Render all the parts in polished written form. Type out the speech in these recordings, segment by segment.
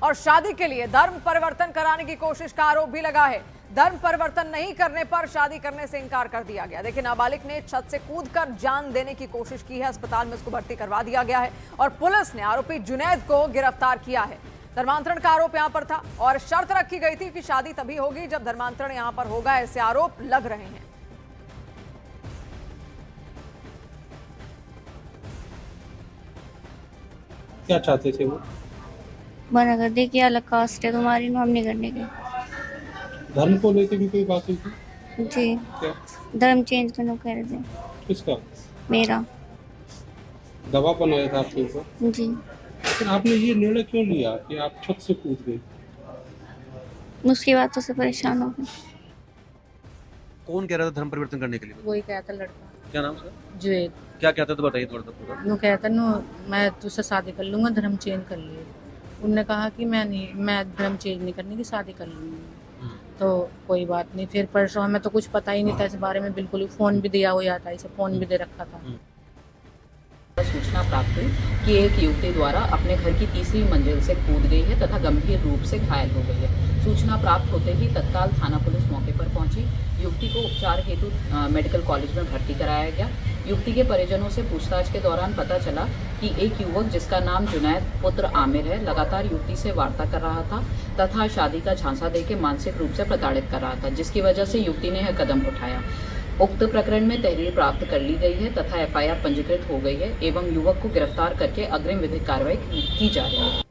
और शादी के लिए धर्म परिवर्तन कराने की कोशिश का आरोप भी लगा है। धर्म परिवर्तन नहीं करने पर शादी करने से इनकार कर दिया गया। देखिए, नाबालिग ने छत से कूदकर जान देने की कोशिश की है। अस्पताल में उसको भर्ती करवा दिया गया है और पुलिस ने आरोपी जुनैद को गिरफ्तार किया है। धर्मांतरण का आरोप यहां पर था और शर्त रखी गई थी कि शादी तभी होगी जब धर्मांतरण यहां पर होगा। ऐसे आरोप लग रहे हैं। क्या चाहते थे वो? मना कर दे कि अलग कास्ट है तुम्हारी, हम नहीं करने के। धर्म को लेकर भी कोई बात हुई थी? जी, क्या? धर्म चेंज करने को कह रहे थे। किसका? मेरा। दबाव बनाया था आपके ऊपर? जी। लेकिन आपने ये निर्णय क्यों लिया कि आप छत से कूद गए? उसकी बातों से परेशान हो गए। कौन कह रहा था धर्म परिवर्तन करने के लिए? वही कहता लड़का क्या नाम उसका? जुएद। क्या कहता था बताइए थोड़ा सा पूरा। नु कहता नु मैं तुझसे शादी कर लूँगा, धर्म चेंज कर लिए। उनने कहा कि मैं धर्म चेंज नहीं करने की, शादी कर लूँगी। तो कोई बात नहीं। फिर परसों हमें तो कुछ पता ही नहीं था इस बारे में, बिल्कुल ही। फ़ोन भी दिया हुआ था, इसे फ़ोन भी दे रखा था। सूचना प्राप्त हुई कि एक युवती द्वारा अपने घर की तीसरी मंजिल से कूद गई है तथा गंभीर रूप से घायल हो गई है। सूचना प्राप्त होते ही तत्काल थाना पुलिस मौके पर पहुंची। युवती को उपचार हेतु मेडिकल कॉलेज में भर्ती कराया गया। युवती के परिजनों से पूछताछ के दौरान पता चला कि एक युवक जिसका नाम जुनैद पुत्र आमिर है लगातार युवती से वार्ता कर रहा था तथा शादी का झांसा देकर मानसिक रूप से प्रताड़ित कर रहा था, जिसकी वजह से युवती ने यह कदम उठाया। उक्त प्रकरण में तहरीर प्राप्त कर ली गई है तथा एफआईआर पंजीकृत हो गई है एवं युवक को गिरफ्तार करके अग्रिम विधिक कार्रवाई की जा रही है।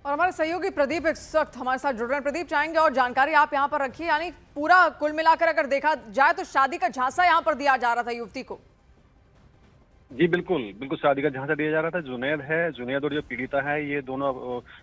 और हमारे सहयोगी प्रदीप इस वक्त हमारे साथ जुड़ रहे हैं। प्रदीप, चाहेंगे और जानकारी आप यहां पर रखिए। यानी पूरा कुल मिलाकर अगर देखा जाए तो शादी का झांसा यहां पर दिया जा रहा था युवती को। जी बिल्कुल बिल्कुल, शादी का झांसा दिया जा रहा था। जुनैद और जो पीड़िता है ये दोनों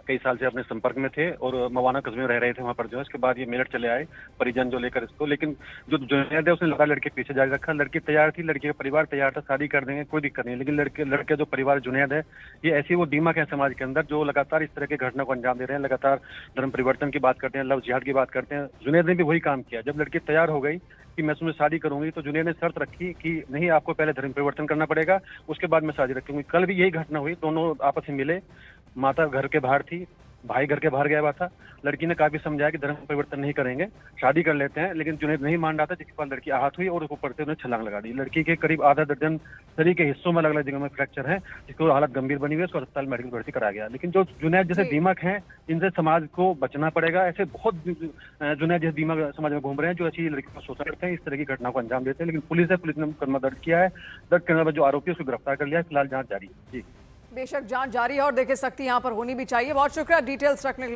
कई साल से अपने संपर्क में थे और मवाना कस्बे में रह रहे थे वहाँ पर। जो है उसके बाद ये मेरठ चले आए परिजन जो लेकर इसको, लेकिन जो जुनैद है उसने लगा लड़के पीछे जारी रखा। लड़की तैयार थी, लड़के का परिवार तैयार था, शादी कर देंगे, कोई दिक्कत नहीं। लेकिन लड़के जो परिवार जुनैद है ये ऐसी वो दीमक है समाज के अंदर जो लगातार इस तरह की घटना को अंजाम दे रहे हैं। लगातार धर्म परिवर्तन की बात करते हैं, लव जिहाद की बात करते हैं। जुनैद ने भी वही काम किया। जब लड़की तैयार हो गई कि मैं तुमसे शादी करूंगी तो जुनैद ने शर्त रखी कि नहीं, आपको पहले धर्म परिवर्तन करना पड़ेगा, उसके बाद मैं शादी रखूंगी। कल भी यही घटना हुई, दोनों आपस में मिले। माता घर के बाहर थी, भाई घर के बाहर गया हुआ था। लड़की ने काफी समझाया कि धर्म परिवर्तन नहीं करेंगे, शादी कर लेते हैं, लेकिन जुनैद नहीं मान रहा था, जिसके बाद लड़की आहत हुई और उसको पड़ते उन्हें छलांग लगा दी। लड़की के करीब आधा दर्जन शरीर के हिस्सों में अलग अलग जगह में फ्रैक्चर है, जिसको हालत गंभीर बनी हुई है, उसको अस्पताल मेडिकल भर्ती कराया गया। लेकिन जो जुनैद जैसे दीमक है इनसे समाज को बचना पड़ेगा। ऐसे बहुत जुनैद जैसे दीमक समाज में घूम रहे हैं जो ऐसी लड़की को शोषण करते हैं, इस तरह की घटना को अंजाम देते हैं। लेकिन पुलिस ने मुकदमा दर्ज किया है। दर्ज करने के बाद जो आरोपी है उसको गिरफ्तार कर लिया है। फिलहाल जांच जारी है। जी बेशक जांच जारी है और देखिए सख्ती यहां पर होनी भी चाहिए। बहुत शुक्रिया डिटेल्स रखने के लिए।